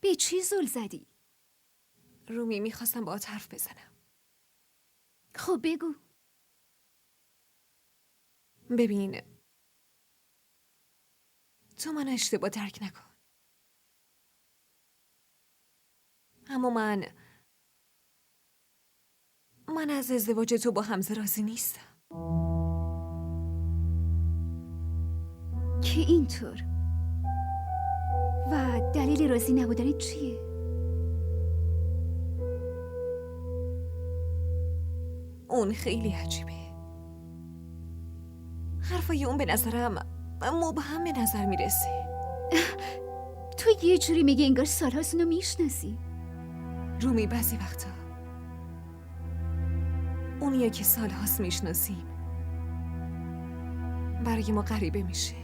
به چی زل زدی؟ رومی میخواستم با حرف بزنم. خب بگو. ببین، تو منو اشتباه درک نکن، اما من از ازدواج تو با حمزه راضی نیستم. که اینطور؟ و دلیل راضی نبودنت چیه؟ اون خیلی عجیبه. حرفای اون به نظرم مبهم به نظر میرسه. تو یه جوری میگه انگار سالهاست اونو میشناسی. رومی بعضی وقتا اونیه که سالهاست میشناسیم برای ما غریبه میشه.